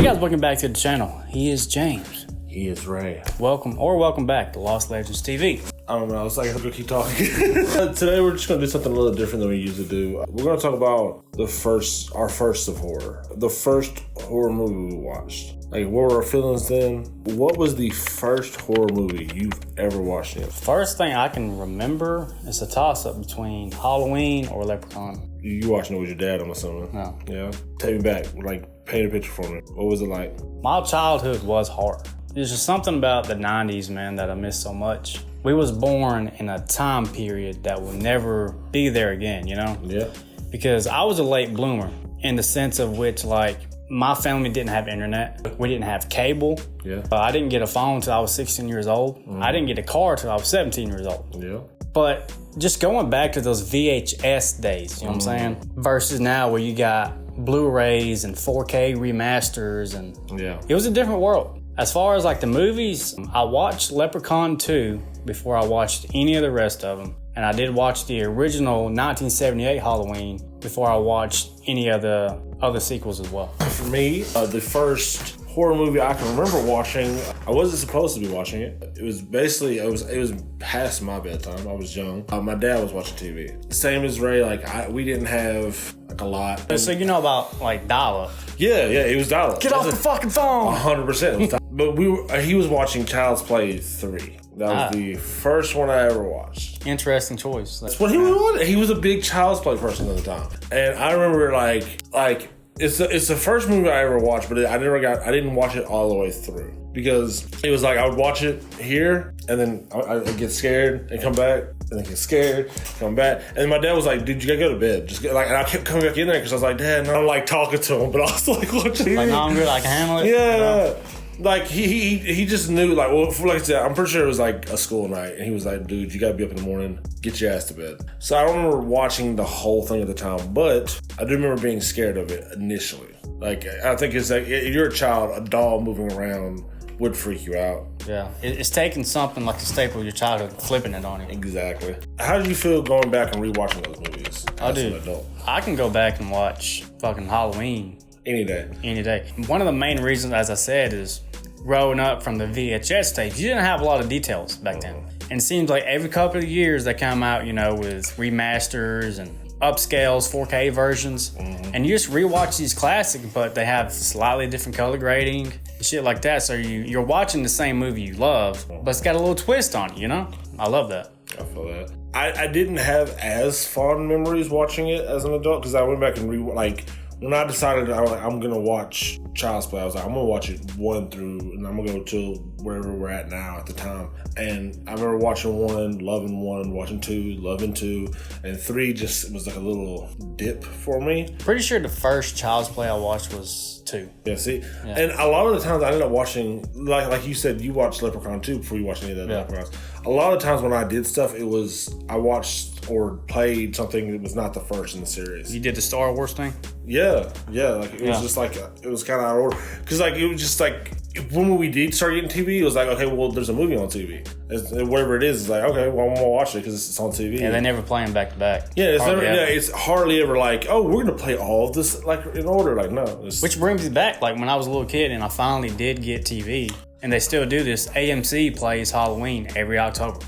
Hey guys, welcome back to the channel. He is James. He is Ray. Welcome back to Lost Legends TV. I don't know, it's like I'm gonna keep talking. Today we're just gonna do something a little different than we usually do. We're gonna talk about our first of horror. The first horror movie we watched. Like, what were our feelings then? What was the first horror movie you've ever watched in? First thing I can remember is a toss-up between Halloween or Leprechaun. You watching it with your dad, I'm assuming. No. Yeah? Take me back, like, paint a picture for me. What was it like? My childhood was horror. There's just something about the 90s, man, that I miss so much. We was born in a time period that will never be there again, you know? Yeah. Because I was a late bloomer in the sense of which, like, my family didn't have internet. We didn't have cable. Yeah. I didn't get a phone until I was 16 years old. I didn't get a car until I was 17 years old. Yeah. But just going back to those VHS days, you know what I'm saying? Versus now where you got Blu-rays and 4K remasters, and Yeah. it was a different world. As far as like the movies, I watched Leprechaun 2 before I watched any of the rest of them. And I did watch the original 1978 Halloween before I watched any of the other sequels as well. For me, the first horror movie I can remember watching, I wasn't supposed to be watching it. It was basically, it was past my bedtime. I was young. My dad was watching TV. Same as Ray, like we didn't have like a lot. So you know about like dial-up. Yeah, it was dial-up. Get off the fucking phone! 100%. But he was watching Child's Play 3. That was the first one I ever watched. Interesting choice. That's what he was. He was a big Child's Play person at the time. And I remember like it's the first movie I ever watched, but I didn't watch it all the way through. Because it was like I would watch it here, and then I'd get scared and come back, and then get scared, come back. And my dad was like, "Dude, you gotta go to bed." And I kept coming back in there because I was like, "Dad," and I'm like talking to him, but I was like watching. Like, no, I'm good. I can handle it. Yeah. You know? Like he just knew, like, well, like I said, I'm pretty sure it was like a school night, and he was like, "Dude, you gotta be up in the morning, get your ass to bed." So I don't remember watching the whole thing at the time, but I do remember being scared of it initially. Like, I think it's like, if you're a child, a doll moving around would freak you out. Yeah, it's taking something like the staple of your childhood, flipping it on you. Exactly. How did you feel going back and rewatching those movies as an adult? I can go back and watch fucking Halloween Any day. One of the main reasons, as I said, is growing up from the VHS tapes. You didn't have a lot of details back then. And it seems like every couple of years they come out, you know, with remasters and upscales, 4K versions. And you just rewatch these classics, but they have slightly different color grading and shit like that. So you're watching the same movie you love, but it's got a little twist on it, you know? I love that. I feel that. I didn't have as fond memories watching it as an adult because I went back and when I decided I'm going to watch Child's Play, I was like, I'm going to watch it 1 through, and I'm going to go till wherever we're at now at the time. And I remember watching 1, loving 1, watching 2, loving 2, and 3 just was like a little dip for me. Pretty sure the first Child's Play I watched was 2. Yeah, see? Yeah. And a lot of the times I ended up watching, like you said, you watched Leprechaun 2 before you watched any of the Leprechauns. A lot of times when I did stuff, I watched or played something that was not the first in the series. You did the Star Wars thing? Yeah. Like it was just like it was kind of out of order because like it was just like when we did start getting TV, it was like, okay, well, there's a movie on TV, whatever it is. It's like, okay, well, I'm gonna watch it because it's on TV. Yeah, they never play them back to back. Yeah, it's hardly ever like, oh, we're gonna play all of this like in order. Like, no. Which brings me back, like when I was a little kid and I finally did get TV. And they still do this. AMC plays Halloween every October.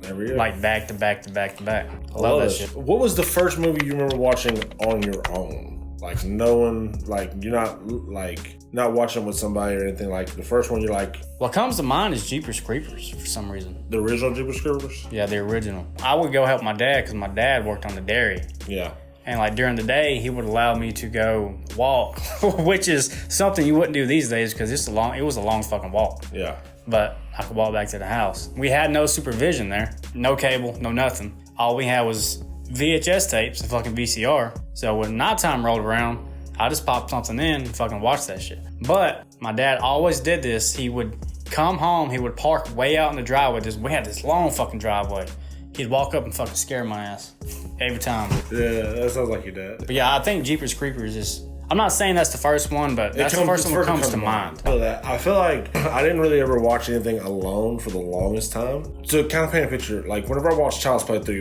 Every year. Like back to back to back to back. I love that shit. What was the first movie you remember watching on your own? Like knowing, like you're not watching with somebody or anything. Like the first one you're like. What comes to mind is Jeepers Creepers for some reason. The original Jeepers Creepers? Yeah, the original. I would go help my dad because my dad worked on the dairy. Yeah. And like during the day, he would allow me to go walk, which is something you wouldn't do these days because it was a long fucking walk. Yeah. But I could walk back to the house. We had no supervision there, no cable, no nothing. All we had was VHS tapes and fucking VCR. So when nighttime rolled around, I just popped something in and fucking watched that shit. But my dad always did this. He would come home, he would park way out in the driveway. We had this long fucking driveway. He'd walk up and fucking scare my ass every time. Yeah, that sounds like your dad. But yeah, I think Jeepers Creepers is... I'm not saying that's the first one, but that's the first one that comes to mind. I feel like I didn't really ever watch anything alone for the longest time. To kind of paint a picture, like whenever I watched Child's Play 3,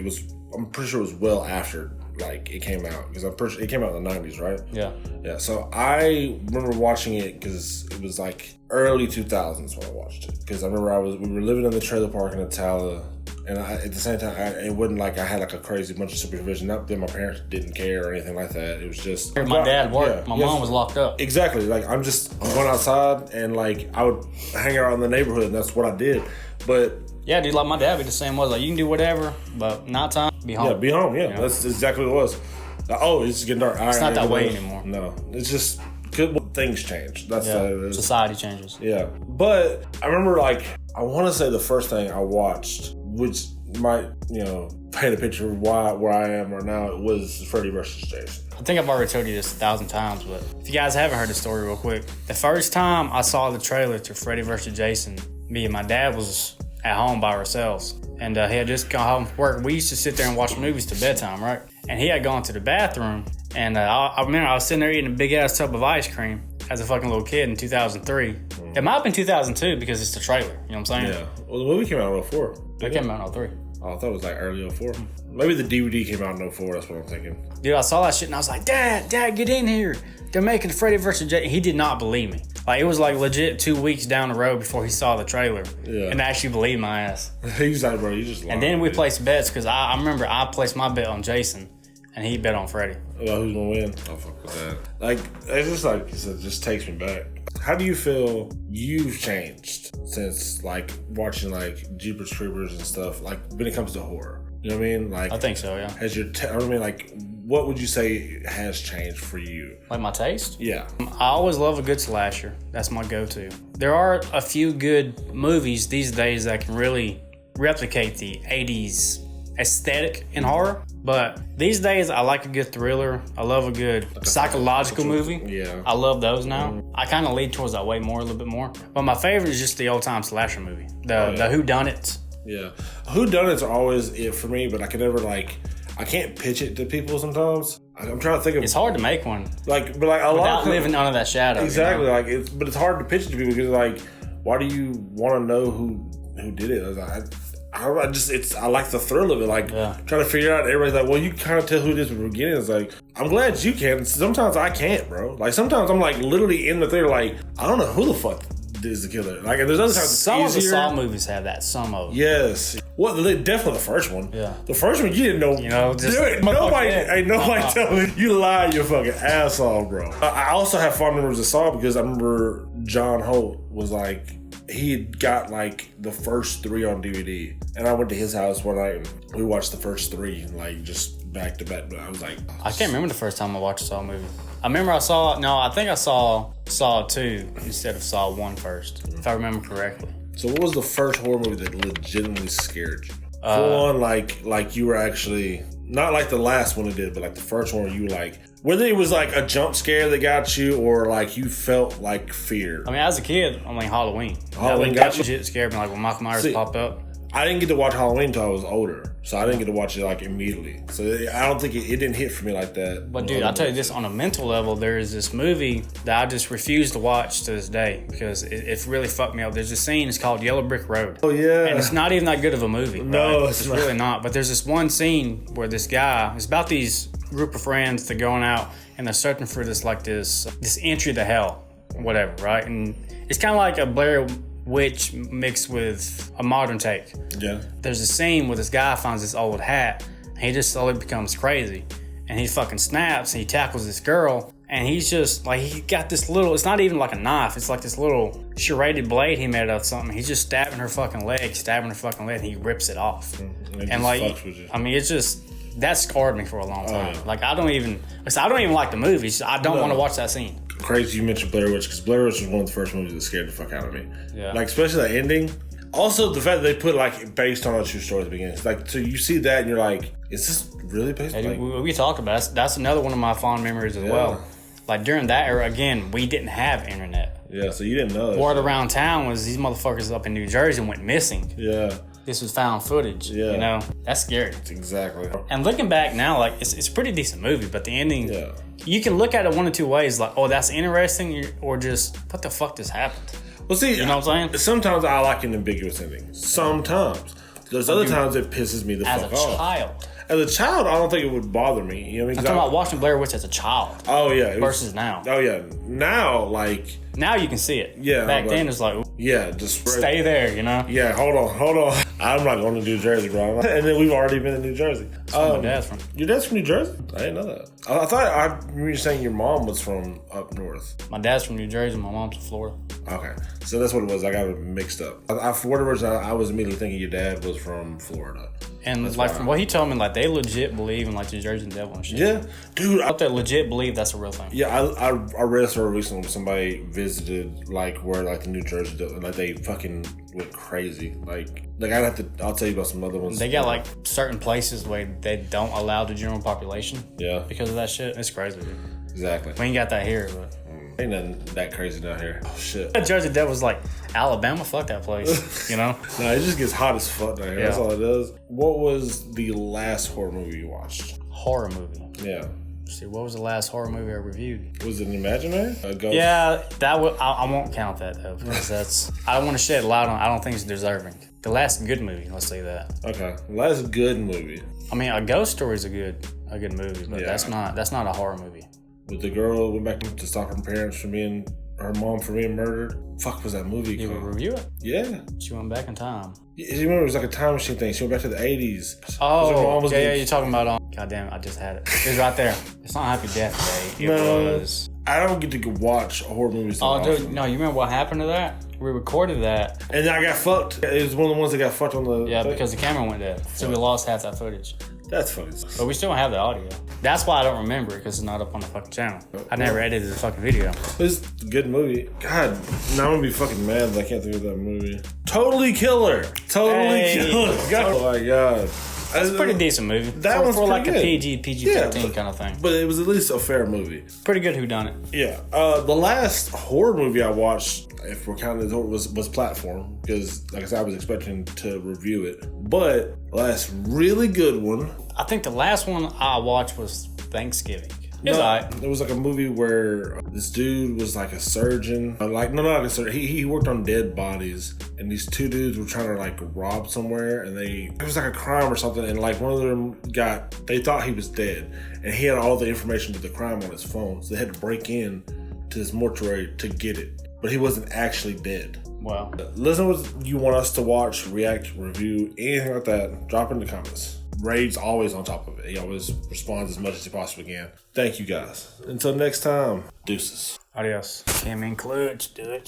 I'm pretty sure it was well after like it came out, because it came out in the 90s, right? Yeah. Yeah. So I remember watching it because it was like early 2000s when I watched it. Because I remember we were living in the trailer park in Atala. And at the same time, it wasn't like I had like a crazy bunch of supervision. Not that my parents didn't care or anything like that. It was just My dad worked. My mom was locked up. Exactly. Like I'm going outside, and like I would hang around in the neighborhood, and that's what I did. But yeah, dude, like my dad be the same was. Like you can do whatever, but night time, be home. yeah, be home. Yeah, that's exactly what it was. Like, oh, it's getting dark. It's not that way anymore. No, it's just things change. That's society changes. Yeah, but I remember like I want to say the first thing I watched, which might paint a picture of where I am right now, it was Freddy vs. Jason. I think I've already told you this 1,000 times, but if you guys haven't heard the story real quick, the first time I saw the trailer to Freddy vs. Jason, me and my dad was at home by ourselves, and he had just gone home from work. We used to sit there and watch movies till bedtime, right? And he had gone to the bathroom, and I remember I was sitting there eating a big ass tub of ice cream as a fucking little kid in 2003. It might have been 2002 because it's the trailer, you know what I'm saying? Yeah. Well, the movie came out in 04. It came out in 03. Oh, I thought it was like early 04. Maybe the DVD came out in 04, that's what I'm thinking. Dude, I saw that shit and I was like, Dad, get in here. They're making Freddy vs. Jason. He did not believe me. Like, it was like legit 2 weeks down the road before he saw the trailer. Yeah. And actually believed my ass. He's like, bro, you just lied. And then we placed bets because I remember I placed my bet on Jason and he bet on Freddy. Well, who's gonna win? I'll fuck with that. Like, it's just like, it just takes me back. How do you feel you've changed since like watching like Jeepers Creepers and stuff, like when it comes to horror? You know what I mean? Like, I think so, yeah. Has your I mean, like, what would you say has changed for you? Like my taste? Yeah. I always love a good slasher. That's my go-to. There are a few good movies these days that can really replicate the 80s aesthetic in horror. But these days, I like a good thriller. I love a good psychological movie. Yeah. I love those now. I kind of lead towards that way more, a little bit more. But my favorite is just the old-time slasher movie. The whodunits. Yeah. Whodunits are always it for me, but I can never like... I can't pitch it to people sometimes. I'm trying to think of... It's hard to make one. Like, but like a lot without living under that shadow. Exactly. Like, it's hard to pitch it to people because like, why do you want to know who did it? I like the thrill of it. Like, trying to figure out, everybody's like, well, you kind of tell who it is from the beginning. It's like, I'm glad you can. Sometimes I can't, bro. Like, sometimes I'm like literally in the theater, like, I don't know who the fuck is the killer. Like, there's other times some of the Saw movies have that. Some of them. Yes. Well, definitely the first one. Yeah. The first one, you didn't know. Just nobody tell me. You lied your fucking ass off, bro. I also have fond memories of Saw because I remember John Holt was like, he had got like the first 3 on DVD, and I went to his house one night and we watched the first 3 like just back to back. But I was like, I can't remember the first time I watched a Saw movie. I remember I think I saw Saw 2 instead of Saw 1 first, if I remember correctly. So what was the first horror movie that legitimately scared you? Full on, like you were actually, not like the last one it did, but like the first one where you were like, whether it was like a jump scare that got you or like you felt like fear. I mean, as a kid, I'm like Halloween. Halloween got you? Legit scared me, like when Michael Myers popped up. I didn't get to watch Halloween until I was older, so I didn't get to watch it like immediately. So I don't think it didn't hit for me like that. But dude, I'll tell you this, on a mental level, there is this movie that I just refuse to watch to this day because it really fucked me up. There's a scene, it's called Yellow Brick Road. Oh yeah. And it's not even that good of a movie. No, right? it's really not. But there's this one scene where this guy, it's about these group of friends that are going out and they're searching for this entry to hell, whatever, right? And it's kind of like a Blair Witch mixed with a modern take. Yeah. There's a scene where this guy finds this old hat and he just slowly becomes crazy and he fucking snaps and he tackles this girl and he's just like, he got this little, it's not even like a knife, it's like this little serrated blade he made out of something. He's just stabbing her fucking leg and he rips it off. And like, I mean, it's just, that scarred me for a long time. Like, I don't even like the movies. I don't want to watch that scene. Crazy you mentioned Blair Witch, because Blair Witch was one of the first movies that scared the fuck out of me. Yeah. Like, especially the ending. Also, the fact that they put, like, based on a true story at the beginning. It's like, so you see that and you're like, is this really based on... Hey, we talked about it. That's another one of my fond memories as well. Like, during that era, again, we didn't have internet. Yeah, so you didn't know. Word around town was these motherfuckers up in New Jersey went missing. Yeah. This was found footage. Yeah. You know? That's scary. Exactly. And looking back now, like, it's a pretty decent movie, but the ending... Yeah. You can look at it one of two ways, like, oh, that's interesting, or just, what the fuck just happened? Well, see, you know what I'm saying? Sometimes I like an ambiguous ending. Sometimes. There's other times it pisses me the As fuck a off. child. As a child, I don't think it would bother me. You know what I mean? I'm talking about watching Blair Witch as a child Oh yeah. It was- versus now. Oh yeah. Now, like, Now you can see it. Yeah, Back like- then it's like, yeah, just spread. stay there, you know? Yeah, hold on. I'm not going to New Jersey, bro. And then we've already been in New Jersey. My dad's from. Your dad's from New Jersey? I didn't know that. I thought I remember you saying your mom was from up north. My dad's from New Jersey. My mom's from Florida. Okay, so that's what it was. I got it mixed up. For whatever reason, I was immediately thinking your dad was from Florida. And like from what he told me, like they legit believe in like the Jersey Devil and shit. Yeah, dude. I hope they legit believe that's a real thing. Yeah, I read a story recently when somebody visited like where like the New Jersey, like they fucking went crazy. Like I'll tell you about some other ones. They got like certain places where they don't allow the general population. Yeah, Because of that shit. It's crazy, dude. exactly. We ain't got that here, but. Ain't nothing that crazy down here. Oh shit. The Jersey Devil's like, Alabama, fuck that place. You know? No, it just gets hot as fuck down here. That's Yeah. all it does. What was the last horror movie you watched? Horror movie. Yeah. See, what was the last horror movie I reviewed? Was it imaginary? A ghost? Yeah, that would. I won't count that though because that's. I don't want to shed light on. I don't think it's deserving. The last good movie. Let's say that. Okay. Last good movie. I mean, A Ghost Story is a good movie, but Yeah. that's not a horror movie. With the girl who went back to stop her parents from her mom from being murdered. Fuck was that movie You would called? review it. Yeah. She went back in time. You remember it was like a time machine thing. She went back to the 80s. Her Oh, mom was yeah, getting- you're talking about. God damn it, I just had it. It was right there. It's not Happy Death Day. It No. was. I don't get to go watch horror movies. that Oh, dude, often. no, you remember what happened to that? We recorded that. And I got fucked. It was one of the ones that got fucked on the. Yeah, thing. because the camera went dead. So we lost half that footage. That's fucking. But we still have the audio. That's why I don't remember it, because it's not up on the fucking channel. I never edited the fucking video. It's a good movie. God, now I'm gonna be fucking mad that I can't think of that movie. Totally Killer. Totally Hey. Killer. God. Oh my god. It's a pretty decent movie. That one's for like pretty a good. PG-13 Yeah, kind of thing. But it was at least a fair movie. Pretty good whodunit. Yeah. The last horror movie I watched, if we're counting as horror, was Platform. Because, like I said, I was expecting to review it. But last really good one. I think the last one I watched was Thanksgiving. It's alright. It was like a movie where this dude was like a surgeon. No, not a surgeon. He worked on dead bodies, and these two dudes were trying to like rob somewhere, and it was like a crime or something, and like one of them they thought he was dead, and he had all the information to the crime on his phone, so they had to break in to his mortuary to get it, but he wasn't actually dead. Well, Listen, what you want us to watch, react, review, anything like that, drop in the comments. Raid's always on top of it. He always responds as much as he possibly can. Thank you guys. Until next time, deuces. adios. Came in clutch, do it.